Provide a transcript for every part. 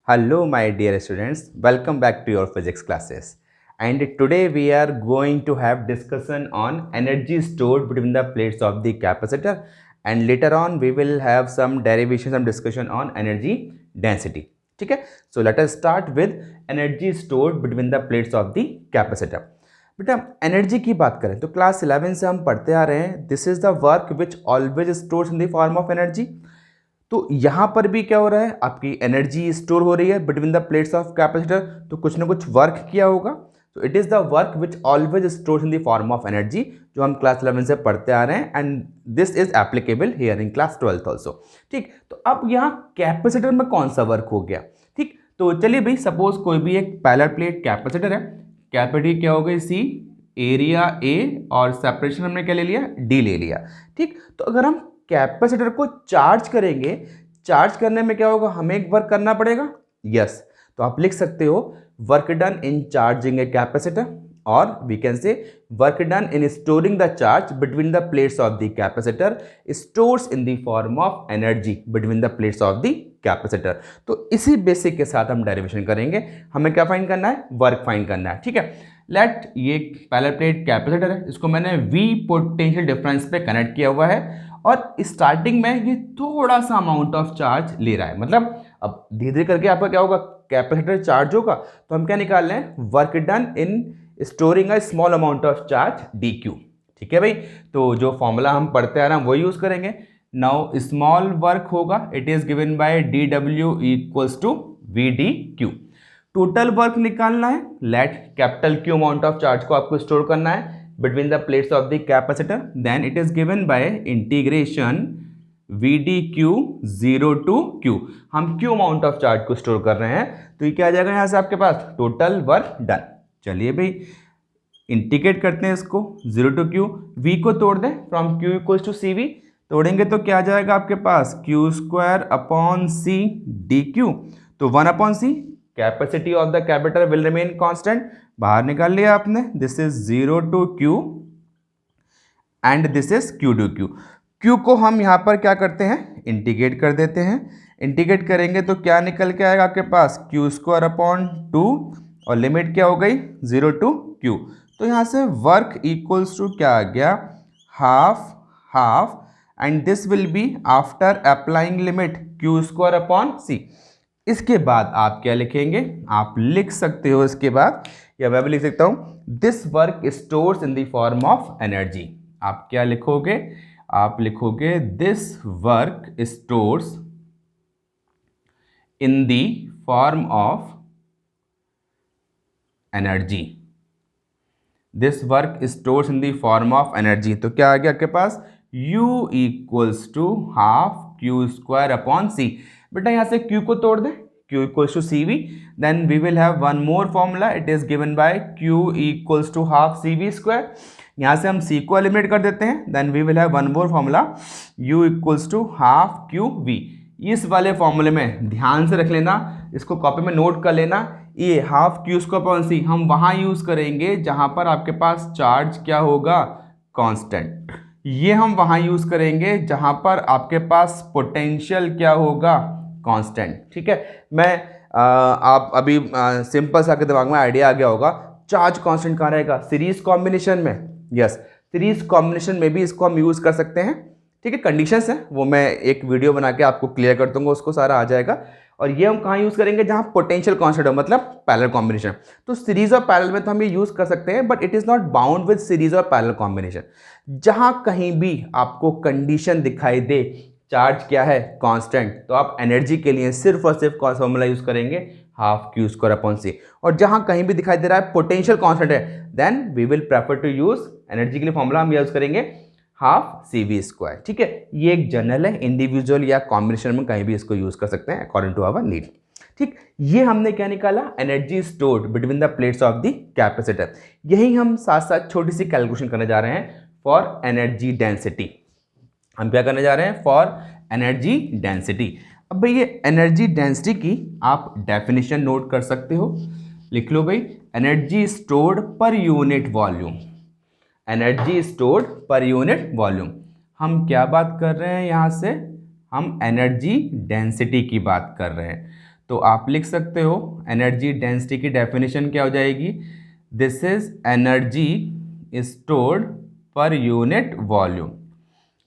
Hello, my dear students. Welcome back to your physics classes. And today we are going to have discussion on energy stored between the plates of the capacitor. And later on, we will have some derivation, some discussion on energy density. Okay? So let us start with energy stored between the plates of the capacitor. बेटा energy की बात करें तो class 11 से हम पढ़ते आ रहे हैं this is the work which always stores in the form of energy. तो यहाँ पर भी क्या हो रहा है, आपकी एनर्जी स्टोर हो रही है between the plates of capacitor, तो कुछ ना कुछ वर्क किया होगा। तो it is the work which always stores in the form of energy, जो हम क्लास 11 से पढ़ते आ रहे हैं, and this is applicable here in class 12 also. ठीक, तो अब यहाँ कैपेसिटर में कौन सा वर्क हो गया। ठीक, तो चलिए भाई, सपोज कोई भी एक पैरेलल प्लेट कैपेसिटर है, कैपेसिटी क्या हो गई सी, एरिया ए, और सेपरेशन हमने क्या ले लिया, डी ले लिया। ठीक, तो अगर हम कैपेसिटर को चार्ज करेंगे, चार्ज करने में क्या होगा, हमें एक वर्क करना पड़ेगा। यस, तो आप लिख सकते हो work done in charging a capacitor, और we can say work done in storing the charge between the plates of the capacitor stores in the form of energy between the plates of the capacitor. तो इसी basic के साथ हम derivation करेंगे। हमें क्या find करना है, वर्क फाइंड करना है। ठीक है, लेट ये पैरेलल प्लेट कैपेसिटर है, इसको मैंने V पोटेंशियल डिफरेंस पे कनेक्ट किया हुआ है, और स्टार्टिंग में ये थोड़ा सा अमाउंट ऑफ चार्ज ले रहा है। मतलब अब धीरे धीरे करके आपका क्या होगा, कैपेसिटर चार्ज होगा, तो हम क्या निकाल रहे हैं, work done in storing a small amount of charge dq। ठीक है भाई, तो जो फॉर्मूला हम पढ़ते आ रहे हैं वही यूज करेंगे। नाउ स्मॉल वर्क होगा, it is given by dw equals to vdq। Total work निकालना है, let capital Q amount of charge को आपको स्टोर करना है between the plates of the capacitor, then it is given by integration VdQ 0 to Q। हम Q amount of charge को store कर रहे हैं, तो ये क्या आ जाएगा यहाँ से आपके पास, टोटल वर्क डन। चलिए भाई इंटीग्रेट करते हैं इसको, 0 to Q, V को तोड़ दें, from Q equals to CV, तोड़ेंगे तो क्या आ जाएगा आपके पास, Q square upon C dQ। तो 1 upon C, capacity of the capacitor will remain constant, बाहर निकाल लिया आपने, this is 0 to Q and this is Q to Q। Q को हम यहाँ पर क्या करते हैं, इंटीग्रेट कर देते हैं। इंटीग्रेट करेंगे तो क्या निकल के आएगा आपके पास, Q स्क्वायर अपॉन 2, और लिमिट क्या हो गई, 0 to Q। तो यहाँ से वर्क इक्वल्स टू क्या आ गया, half half, and this will be after applying limit Q square upon C। इसके बाद आप क्या लिखेंगे, आप लिख सकते हो इसके बाद, या मैं भी लिख सकता हूं, this work stores in the form of energy. आप क्या लिखोगे, आप लिखोगे this work stores in the form of energy, this work stores in the form of energy. तो क्या आ गया आपके पास, U equals to half Q square upon C। बेटा यहाँ से Q को तोड़ दें, Q equals to CV, then we will have one more formula, it is given by Q equals to half CV square. यहाँ से हम C को एलिमिनेट कर देते हैं, then we will have one more formula, U equals to half QV। इस वाले फॉर्मूले में ध्यान से रख लेना, इसको कॉपी में नोट कर लेना, ये half Q square upon C हम वहाँ यूज़ करेंगे जहाँ पर आपके पास चार्ज क्या होगा, कांस्टेंट। ये हम वहाँ यूज़ करेंगे जहाँ पर आपके पास पोटेंशियल क्या होगा, कांस्टेंट। ठीक है, मैं आप अभी सिंपल सा आपके दिमाग में आइडिया आ गया होगा, चार्ज कांस्टेंट कहाँ रहेगा, सीरीज कॉम्बिनेशन में। यस, सीरीज कॉम्बिनेशन में भी इसको हम यूज़ कर सकते हैं। ठीक है, कंडीशंस हैं वो मैं एक वीडियो बना के आपको क्लियर कर दूंगा, उसको सारा आ जाएगा। और ये हम कहाँ यूज़ करेंगे, जहाँ पोटेंशियल कांस्टेंट हो, मतलब पैरेलल कॉम्बिनेशन। तो सीरीज और पैरेलल में तो हम ये यूज़ कर सकते हैं, but it is not bound with series और पैरेलल कॉम्बिनेशन। जहाँ कहीं भी आपको कंडीशन दिखाई दे चार्ज क्या है, कांस्टेंट, तो आप एनर्जी के लिए सिर्फ और सिर्फ कौन सा फॉर्मूला यूज़ करेंगे, half Q square upon C। और जहाँ कहीं भी दिखाई दे रहा है पोटेंशियल कांस्टेंट है, then we will prefer to use energy के लिए फॉर्मूला हम यूज़ करेंगे हाफ CV स्क्वायर। ठीक है, ये एक जनरल है, इंडिविजुअल या कॉम्बिनेशन में कहीं भी इसको यूज़ कर सकते हैं अकॉर्डिंग टू आवर नीड। ठीक, ये हमने क्या निकाला, energy stored between the plates of the capacitor. यही हम साथ साथ छोटी सी कैलकुलेशन करने जा रहे हैं फॉर एनर्जी डेंसिटी। हम क्या करने जा रहे हैं, फॉर एनर्जी डेंसिटी। अब भाई ये एनर्जी डेंसिटी की आप डेफिनेशन नोट कर सकते हो, लिख लो भाई, energy stored per unit volume, energy stored per unit volume. हम क्या बात कर रहे हैं यहाँ से, हम एनर्जी डेंसिटी की बात कर रहे हैं। तो आप लिख सकते हो एनर्जी डेंसिटी की डेफिनेशन क्या हो जाएगी, this is energy stored per unit volume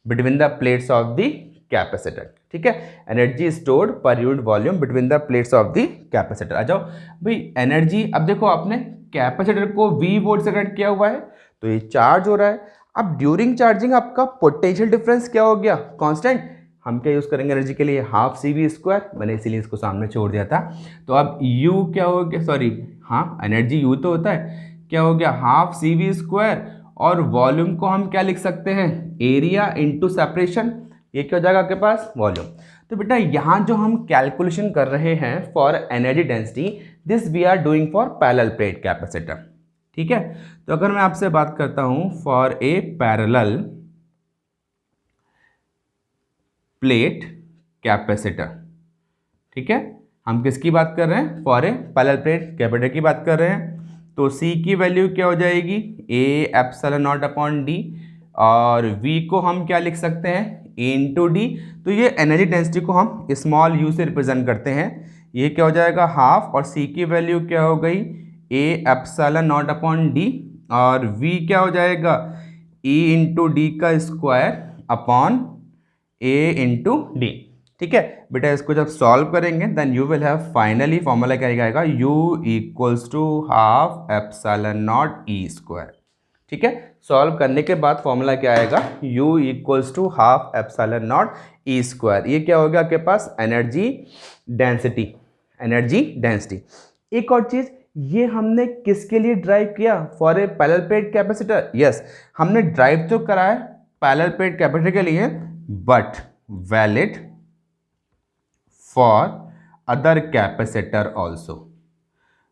between the plates of the capacitor. ठीक है, energy stored per unit volume between the plates of the capacitor. आ जाओ भाई, एनर्जी, अब देखो आपने कैपेसिटर को V वोल्ट से कनेक्ट किया हुआ है तो ये चार्ज हो रहा है। अब ड्यूरिंग चार्जिंग आपका पोटेंशियल डिफरेंस क्या हो गया, कांस्टेंट। हम क्या यूज करेंगे एनर्जी के लिए, हाफ CV², मैंने इसीलिए इसको सामने छोड़ दिया था। तो अब U क्या हो गया, सॉरी हाँ एनर्जी U तो होता है, क्या हो गया हाफ CV², और वॉल्यूम को हम क्या लिख सकते हैं, एरिया इंटू सेपरेशन, ये क्या हो जाएगा आपके पास वॉल्यूम। तो बेटा यहाँ जो हम कैलकुलेशन कर रहे हैं for energy density, this we are doing for parallel plate capacitor. ठीक है, तो अगर मैं आपसे बात करता हूं for a parallel plate capacitor, ठीक है, हम किसकी बात कर रहे हैं, for a parallel plate capacitor की बात कर रहे हैं। तो C की वैल्यू क्या हो जाएगी, A epsilon naught upon D, और V को हम क्या लिख सकते हैं, A इंटू डी। तो ये एनर्जी डेंसिटी को हम स्मॉल u से रिप्रेजेंट करते हैं, ये क्या हो जाएगा हाफ, और C की वैल्यू क्या हो गई, A epsilon naught upon D, और V क्या हो जाएगा E इंटू डी का square upon A into D. ठीक है बेटा, इसको जब सॉल्व करेंगे then you will have finally formula क्या आएगा, U equals to half epsilon naught E²। ठीक है, सॉल्व करने के बाद फॉर्मूला क्या आएगा, U equals to half epsilon naught E²। ये क्या हो गया आपके पास, एनर्जी डेंसिटी, एनर्जी डेंसिटी। एक और चीज, ये हमने किसके लिए ड्राइव किया, for a parallel plate capacitor. Yes, हमने ड्राइव तो करा है पैरेलल प्लेट कैपेसिटर के लिए, but valid for other capacitor also,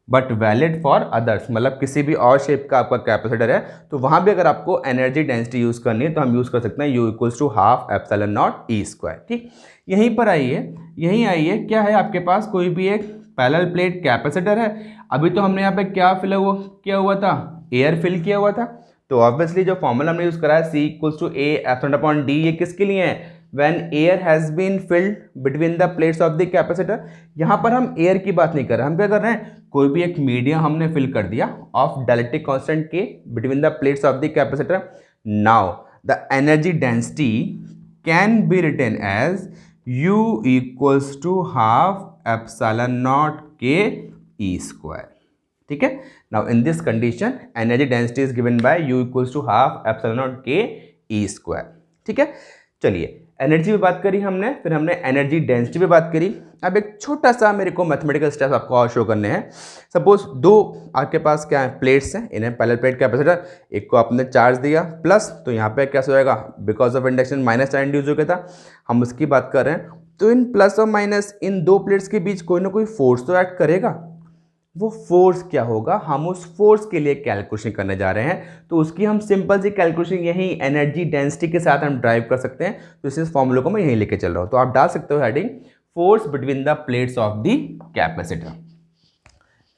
but valid for others, मतलब किसी भी और शेप का आपका कैपेसिटर है तो वहां भी अगर आपको एनर्जी डेंसिटी यूज करनी है तो हम यूज कर सकते हैं U equals to half epsilon naught E²। ठीक, यहीं पर आइए, यहीं आइए, क्या है आपके पास, कोई भी एक पैरेलल प्लेट कैपेसिटर है। अभी तो हमने यहाँ पे क्या किया हुआ था, एयर फिल किया हुआ था। तो ऑब्वियसली जो फॉर्मूला हमने यूज करा है C equals to A epsilon upon D, ये किसके लिए है, when air has been filled between the plates of the capacitor। यहाँ पर हम एयर की बात नहीं कर रहे, हम क्या कर रहे हैं, कोई भी एक मीडियम हमने फिल कर दिया ऑफ डाइलेक्ट्रिक कांस्टेंट के between the plates of the capacitor. Now the energy density can be written as U equals to half epsilon naught K E²। ठीक है, now in this condition energy density is given by U equals to half epsilon naught K E²। ठीक है, चलिए energy पे बात करी हमने, फिर हमने एनर्जी डेंसिटी पे बात करी। अब एक छोटा सा मेरे को मैथमेटिकल स्टेप्स आपको और शो करने हैं। सपोज दो आपके पास क्या है, प्लेट्स हैं, इन्हें पैरेलल प्लेट कैपेसिटर, एक को आपने चार्ज दिया प्लस, तो यहाँ पे कैसे हो जाएगा, because of induction minus charge induce हो गया था, हम उसकी बात कर रहे हैं। तो इन प्लस और माइनस, इन दो प्लेट्स के बीच कोई ना कोई फोर्स तो एक्ट करेगा। वो फोर्स क्या होगा, हम उस फोर्स के लिए कैलकुलेशन करने जा रहे हैं। तो उसकी हम सिंपल सी कैलकुलेशन यही एनर्जी डेंसिटी के साथ हम ड्राइव कर सकते हैं। तो इस फॉर्मूले को मैं यहीं लेके चल रहा हूँ। तो आप डाल सकते हो heading force between the plates of the capacitor.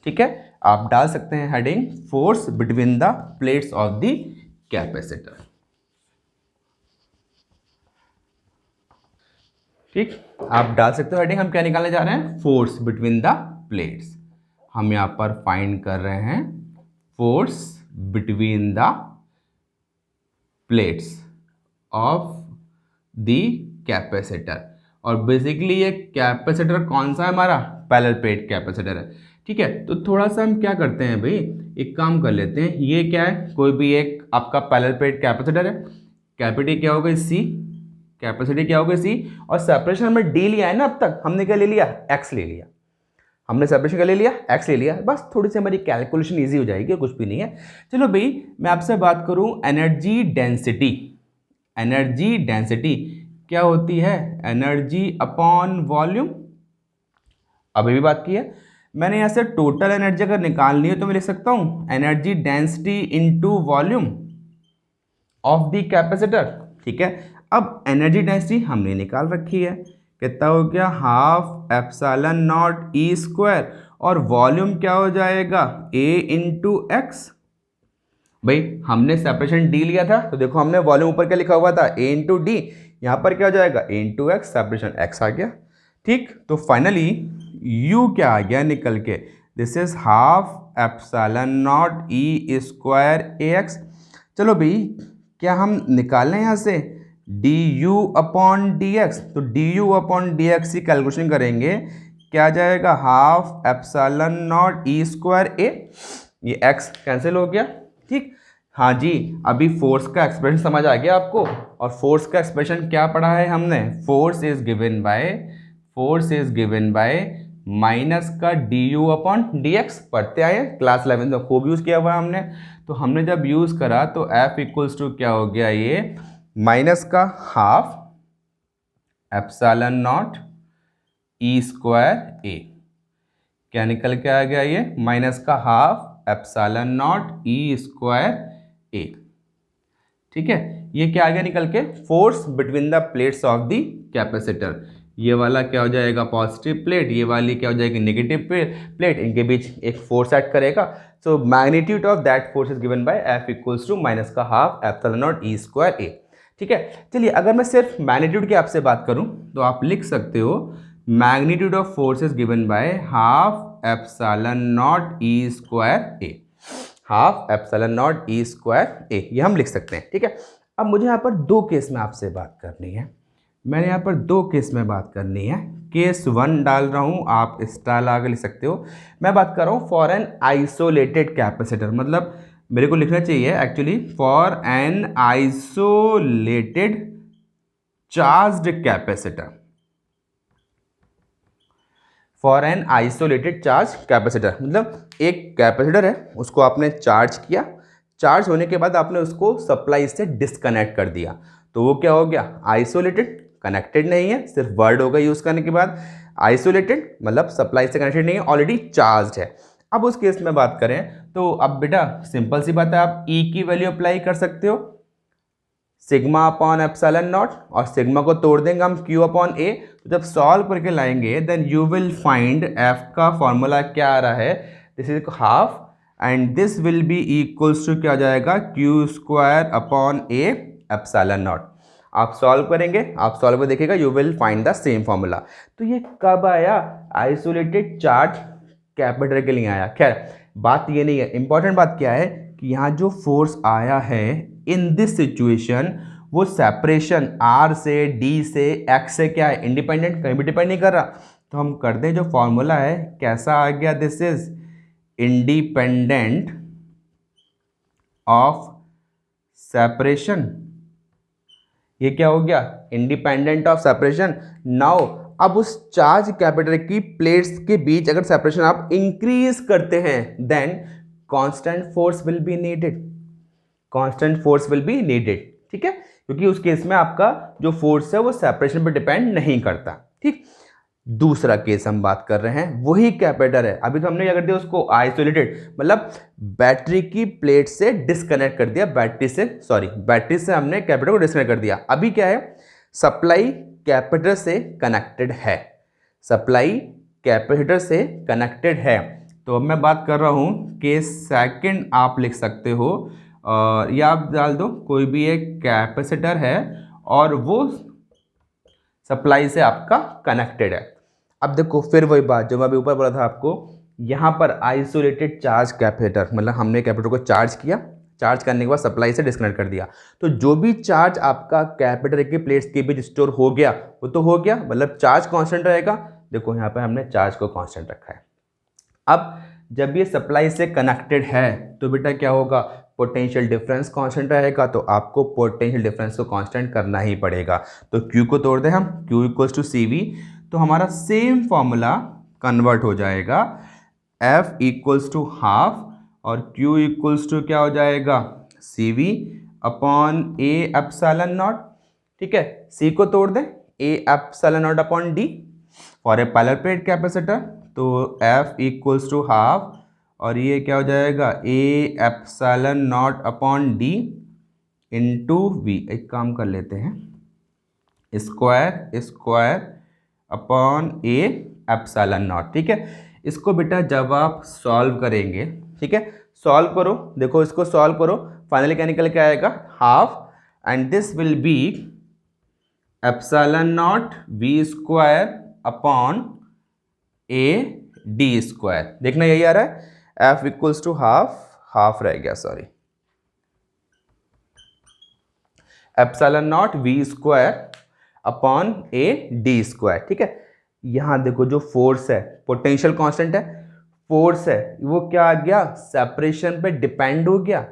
ठीक है, आप डाल सकते हैं heading force between the plates of the capacitor. ठीक, आप डाल सकते हो हेडिंग, हम क्या निकालने जा रहे हैं, फोर्स बिटवीन द प्लेट्स। हम यहाँ पर फाइंड कर रहे हैं force between the plates of the capacitor. और बेसिकली ये कैपेसिटर कौन सा है हमारा, पैरेलल प्लेट कैपेसिटर है। ठीक है, तो थोड़ा सा हम क्या करते हैं भाई, एक काम कर लेते हैं, ये क्या है, कोई भी एक आपका पैरेलल प्लेट कैपेसिटर है, कैपेसिटी क्या हो गई C, कैपेसिटी क्या हो गई C, और सेपरेशन में D लिया है ना, अब तक हमने क्या ले लिया, X ले लिया, हमने सेपरेशन का ले लिया, X ले लिया, बस थोड़ी सी हमारी कैलकुलेशन इजी हो जाएगी, कुछ भी नहीं है। चलो भाई, मैं आपसे बात करूं एनर्जी डेंसिटी। एनर्जी डेंसिटी क्या होती है, एनर्जी अपॉन वॉल्यूम। अभी भी बात की है मैंने, यहाँ से टोटल एनर्जी अगर निकालनी है तो मैं लिख सकता हूँ energy density into volume of the capacitor. ठीक है, अब एनर्जी डेंसिटी हमने निकाल रखी है, कितना हो गया, हाफ एप्सिलॉन नॉट E², और वॉल्यूम क्या हो जाएगा, A इंटू एक्स। भाई हमने सेपरेशन D लिया था, तो देखो हमने वॉल्यूम ऊपर क्या लिखा हुआ था, A इंटू डी, यहाँ पर क्या हो जाएगा, A into x, separation X आ गया। ठीक, तो फाइनली यू क्या आ गया निकल के, this is half epsilon naught E square A X. चलो भाई क्या हम निकालें यहाँ से D U upon D X, तो D U upon D X की कैलकुलेशन करेंगे, क्या आ जाएगा half epsilon naught E square A, ये एक्स कैंसिल हो गया। ठीक, हाँ जी, अभी फोर्स का एक्सप्रेशन समझ आ गया आपको। और फोर्स का एक्सप्रेशन क्या पढ़ा है हमने, force is given by minus का D U upon D X, पढ़ते आए क्लास 11 में खूब यूज़ किया हुआ है हमने। तो हमने जब यूज़ करा तो F इक्वल्स टू क्या हो गया, ये माइनस का half epsilon naught E square A, क्या निकल के आ गया, ये माइनस का half epsilon naught E square A. ठीक है, ये क्या आ गया निकल के, force between the plates of the capacitor. ये वाला क्या हो जाएगा पॉजिटिव प्लेट, ये वाली क्या हो जाएगी नेगेटिव प्लेट, इनके बीच एक फोर्स एक्ट करेगा। So magnitude of that force is given by F equals to minus का half epsilon naught E square A. ठीक है, चलिए अगर मैं सिर्फ मैग्नीट्यूड की आपसे बात करूं तो आप लिख सकते हो magnitude of force is given by half epsilon naught E square A, half epsilon naught E square A, ये हम लिख सकते हैं। ठीक है, अब मुझे यहाँ पर दो केस में आपसे बात करनी है, मैंने यहाँ पर दो केस में बात करनी है। केस 1 डाल रहा हूँ, आप स्टाइल आगे लिख सकते हो। मैं बात कर रहा हूँ फॉर एन आइसोलेटेड कैपेसिटर, मतलब मेरे को लिखना चाहिए actually for an isolated charged capacitor, for an isolated charge capacitor, मतलब एक कैपेसिटर है उसको आपने चार्ज किया, चार्ज होने के बाद आपने उसको सप्लाई से डिस्कनेक्ट कर दिया, तो वो क्या हो गया आइसोलेटेड, कनेक्टेड नहीं है, सिर्फ वर्ड होगा यूज़ करने के बाद। आइसोलेटेड मतलब सप्लाई से कनेक्टेड नहीं है, ऑलरेडी चार्ज है। अब उस केस में बात करें तो अब बेटा सिंपल सी बात है, आप E की वैल्यू अप्लाई कर सकते हो सिग्मा अपॉन एप्सिलॉन नॉट, और सिग्मा को तोड़ देंगे हम Q अपॉन ए। तो जब सॉल्व करके लाएंगे then you will find F का फॉर्मूला क्या आ रहा है, this is half and this will be equals to क्या आ जाएगा Q square upon a epsilon naught. आप सॉल्व करेंगे, आप सॉल्व कर देखिएगा, you will find the same formula. तो ये कब आया, आइसोलेटेड चार्ज कैपेसिटर के लिए आया। खैर बात ये नहीं है, इंपॉर्टेंट बात क्या है कि यहाँ जो फोर्स आया है इन दिस सिचुएशन, वो सेपरेशन R से D से X से क्या है इंडिपेंडेंट, कहीं भी डिपेंड नहीं कर रहा। तो हम कर दें जो फॉर्मूला है कैसा आ गया, this is independent of separation, ये क्या हो गया इंडिपेंडेंट ऑफ सेपरेशन। नाउ अब उस चार्ज कैपेसिटर की प्लेट्स के बीच अगर सेपरेशन आप इंक्रीज करते हैं then constant force will be needed, constant force will be needed. ठीक है, क्योंकि उस केस में आपका जो फोर्स है वो सेपरेशन पर डिपेंड नहीं करता। ठीक, दूसरा केस हम बात कर रहे हैं, वही कैपेसिटर है, अभी तो हमने क्या कर दिया उसको आइसोलेटेड, मतलब बैटरी की प्लेट से डिस्कनेक्ट कर दिया, बैटरी से हमने कैपेसिटर को डिस्कनेक्ट कर दिया। अभी क्या है, सप्लाई कैपेसिटर से कनेक्टेड है, सप्लाई कैपेसिटर से कनेक्टेड है। तो अब मैं बात कर रहा हूँ केस सेकंड, आप लिख सकते हो या आप डाल दो कोई भी एक कैपेसिटर है और वो सप्लाई से आपका कनेक्टेड है। अब देखो फिर वही बात जो मैं अभी ऊपर बोला था आपको, यहाँ पर आइसोलेटेड चार्ज कैपेसिटर, मतलब हमने कैपेसिटर को चार्ज किया, चार्ज करने के बाद सप्लाई से डिस्कनेक्ट कर दिया, तो जो भी चार्ज आपका कैपेसिटर के प्लेट्स के बीच स्टोर हो गया वो तो हो गया, मतलब चार्ज कांस्टेंट रहेगा। देखो यहाँ पर हमने चार्ज को कांस्टेंट रखा है। अब जब ये सप्लाई से कनेक्टेड है तो बेटा क्या होगा, पोटेंशियल डिफरेंस कांस्टेंट रहेगा, तो आपको पोटेंशियल डिफरेंस को कांस्टेंट करना ही पड़ेगा। तो Q को तोड़ दें हम, Q इक्वल्स टू CV, तो हमारा सेम फॉर्मूला कन्वर्ट हो जाएगा, F इक्वल्स टू हाफ और Q इक्वल्स टू क्या हो जाएगा CV upon A epsilon not. ठीक है, C को तोड़ दें, A epsilon naught upon D for a parallel plate capacitor, तो F इक्वल्स टू हाफ और ये क्या हो जाएगा A epsilon naught upon D into V। एक काम कर लेते हैं, square upon A epsilon not. ठीक है, इसको बेटा जब आप सॉल्व करेंगे, ठीक है सॉल्व करो, देखो इसको सॉल्व करो, फाइनली क्या निकल के आएगा half and this will B epsilon not V square upon a D square, देखना यही आ रहा है, एफ इक्वल्स टू हाफ रह गया, sorry, epsilon naught V square upon a D square. ठीक है, यहां देखो जो फोर्स है, पोटेंशियल कांस्टेंट है, फोर्स है, वो क्या आ गया, सेपरेशन पे डिपेंड हो गया।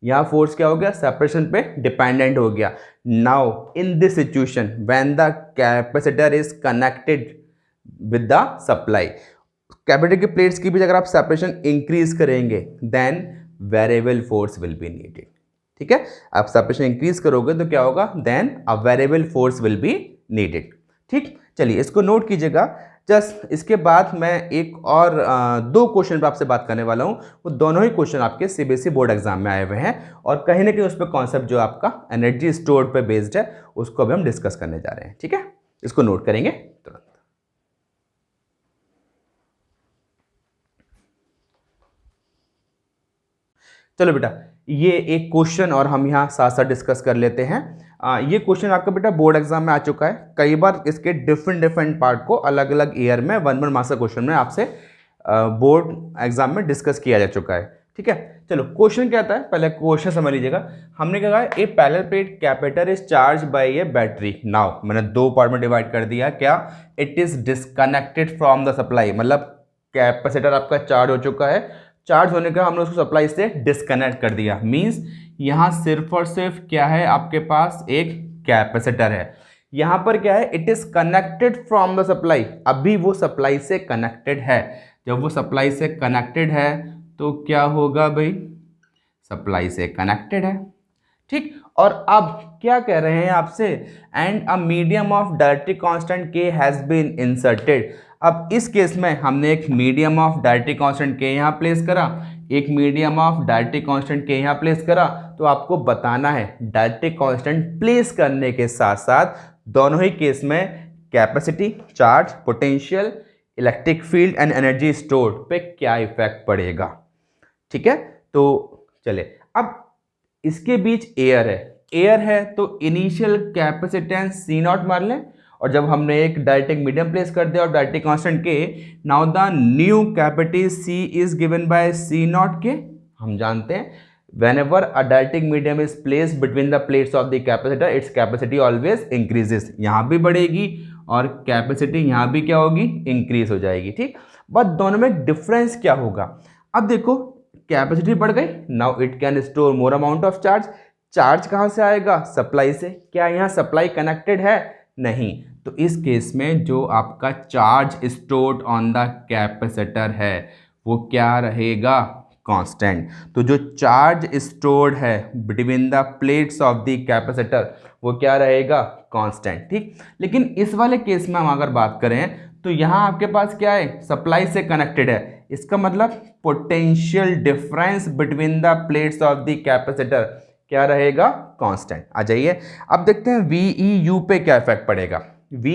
यहां फोर्स क्या हो गया, सेपरेशन पे डिपेंडेंट हो गया। Now in this situation when the capacitor is connected with the supply, capacitor की प्लेट्स की भी अगर आप सेपरेशन इंक्रीज करेंगे then variable force will be needed. ठीक है, आप सेपरेशन इंक्रीज करोगे तो क्या होगा, then a variable force will be needed. ठीक, चलिए इसको नोट कीजिएगा। जस्ट इसके बाद मैं एक और दो क्वेश्चन पर आपसे बात करने वाला हूं, वो दोनों ही क्वेश्चन आपके सीबीएसई बोर्ड एग्जाम में आए हुए हैं और कहीं ना कहीं उस पर कॉन्सेप्ट जो आपका एनर्जी स्टोर पे बेस्ड है उसको अभी हम डिस्कस करने जा रहे हैं। ठीक है, इसको नोट करेंगे तुरंत। चलो बेटा, ये एक क्वेश्चन और हम यहाँ साथ साथ डिस्कस कर लेते हैं। ये क्वेश्चन आपका बेटा बोर्ड एग्जाम में आ चुका है, कई बार इसके डिफरेंट पार्ट को अलग अलग ईयर में 1 मार्क्स का क्वेश्चन में आपसे बोर्ड एग्जाम में डिस्कस किया जा चुका है। ठीक है, चलो क्वेश्चन क्या आता है, पहले क्वेश्चन समझ लीजिएगा। हमने क्या कहा, a parallel plate capacitor is charge by a battery. Now मैंने दो पार्ट में डिवाइड कर दिया, क्या, it is disconnected from the supply, मतलब कैपेसिटर आपका चार्ज हो चुका है, चार्ज होने का हमने उसको सप्लाई से डिस्कनेक्ट कर दिया। मींस यहां सिर्फ और सिर्फ क्या है, आपके पास एक कैपेसिटर है। यहां पर क्या है, it is connected from the supply, अभी वो सप्लाई से कनेक्टेड है। जब वो सप्लाई से कनेक्टेड है तो क्या होगा भाई, सप्लाई से कनेक्टेड है। ठीक, और अब क्या कह रहे हैं आपसे, and a medium of डायरेक्ट्रिक constant के हैज बीन इंसर्टेड। अब इस केस में हमने एक मीडियम ऑफ डायरेक्ट्रिक कांस्टेंट के यहाँ प्लेस करा, एक मीडियम ऑफ डायरेक्ट्रिक कांस्टेंट के यहाँ प्लेस करा। तो आपको बताना है डायरेक्ट्रिक कांस्टेंट प्लेस करने के साथ साथ दोनों ही केस में capacity, charge, potential, electric field and energy stored पे क्या इफेक्ट पड़ेगा। ठीक है, तो चले, अब इसके बीच एयर है तो इनिशियल कैपेसिटेंस सी नॉट मान लें, और जब हमने एक डायरेक्ट्रिक मीडियम प्लेस कर दिया और डायरेक्ट्रिक कांस्टेंट के, now the new capacity C is given by C naught K. हम जानते हैं whenever a dielectric medium is placed between the plates of the capacitor, its capacity always increases। यहाँ भी बढ़ेगी और कैपेसिटी यहाँ भी क्या होगी, इंक्रीज हो जाएगी। ठीक, बट दोनों में डिफरेंस क्या होगा, अब देखो कैपेसिटी बढ़ गई, now it can store more amount of charge. Charge कहाँ से आएगा, सप्लाई से। क्या यहाँ सप्लाई कनेक्टेड है, नहीं, तो इस केस में जो आपका charge stored on the capacitor है वो क्या रहेगा, कांस्टेंट। तो जो चार्ज स्टोर्ड है between the plates of the capacitor वो क्या रहेगा, कांस्टेंट। ठीक, लेकिन इस वाले केस में हम अगर बात करें तो यहाँ आपके पास क्या है, सप्लाई से कनेक्टेड है, इसका मतलब potential difference between the plates of the capacitor क्या रहेगा, कांस्टेंट। आ जाइए अब देखते हैं VEU पे क्या इफेक्ट पड़ेगा। V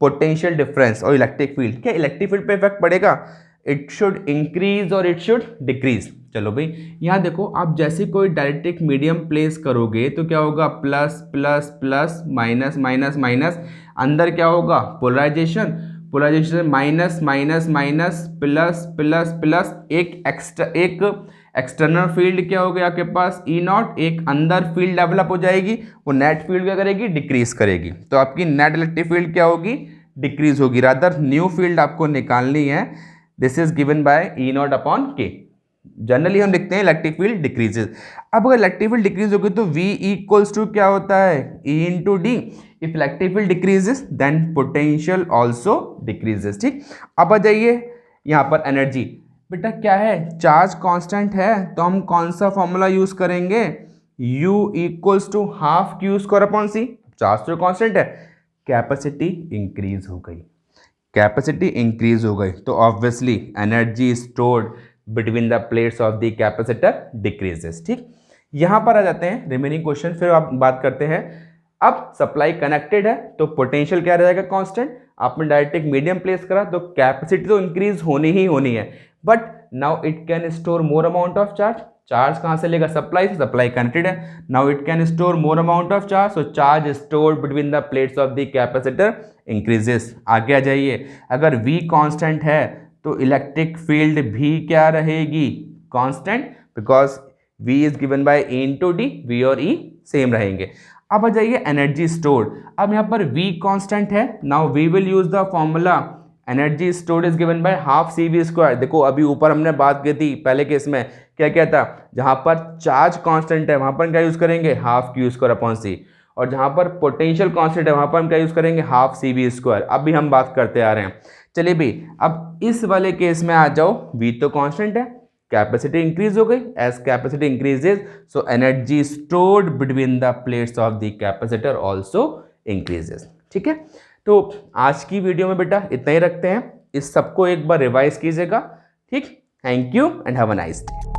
पोटेंशियल डिफरेंस और इलेक्ट्रिक फील्ड, क्या इलेक्ट्रिक फील्ड पे इफेक्ट पड़ेगा, इट शुड इंक्रीज और इट शुड डिक्रीज। चलो भाई यहाँ देखो, आप जैसे कोई डायरेक्ट्रिक मीडियम प्लेस करोगे तो क्या होगा, plus plus plus minus minus minus, अंदर क्या होगा, polarization, polarization minus minus minus plus plus plus, एक एक्सटर्नल फील्ड क्या हो गया आपके पास, ई नॉट, एक अंदर फील्ड डेवलप हो जाएगी, वो नेट फील्ड क्या करेगी, डिक्रीज करेगी। तो आपकी नेट इलेक्ट्रिक फील्ड क्या होगी, डिक्रीज होगी। रादर न्यू फील्ड आपको निकालनी है, this is given bye E not upon के। जनरली हम लिखते हैं इलेक्ट्रिक फील्ड डिक्रीजेज। अब अगर इलेक्ट्रिक फील्ड डिक्रीज होगी तो V इक्वल्स टू क्या होता है, E into D. If electric field decreases then potential also decreases. ठीक, अब आ जाइए यहाँ पर एनर्जी, बेटा क्या है, चार्ज कांस्टेंट है तो हम कौन सा फॉर्मूला यूज करेंगे, U equals to half Q square upon C। Charge तो कांस्टेंट है, कैपेसिटी इंक्रीज हो गई, कैपेसिटी इंक्रीज हो गई तो obviously energy stored between the plates of the capacitor decreases. ठीक, यहां पर आ जाते हैं रिमेनिंग क्वेश्चन, फिर आप बात करते हैं। अब सप्लाई कनेक्टेड है तो पोटेंशियल क्या रहेगा, कांस्टेंट। आपने डायरेक्ट्रिक मीडियम प्लेस करा तो कैपेसिटी तो इंक्रीज होनी ही होनी है, but now it can store more amount of charge. Charge कहाँ से लेगा, सप्लाई से, सप्लाई कनेक्टेड है। Now it can store more amount of charge, so charge stored between the plates of the capacitor increases. आगे आ जाइए, अगर V constant है तो इलेक्ट्रिक फील्ड भी क्या रहेगी, constant, because V is given bye E into D, V और E same रहेंगे। अब आ जाइए एनर्जी स्टोर्ड, अब यहाँ पर V कांस्टेंट है, now we will use the formula energy stored is given by half CV²। देखो अभी ऊपर हमने बात की थी पहले केस में, क्या क्या था, जहां पर चार्ज कांस्टेंट है वहां पर क्या यूज करेंगे, हाफ Q²/C, और जहां पर पोटेंशियल कांस्टेंट है वहां पर हम क्या यूज करेंगे, हाफ CV²। अभी हम बात करते आ रहे हैं। चलिए भी अब इस वाले केस में आ जाओ, V तो कांस्टेंट है, कैपेसिटी इंक्रीज हो गई, as capacity increases so energy stored between the plates of the capacitor also increases. ठीक है, तो आज की वीडियो में बेटा इतना ही रखते हैं, इस सबको एक बार रिवाइज कीजिएगा। ठीक, thank you and have a nice day.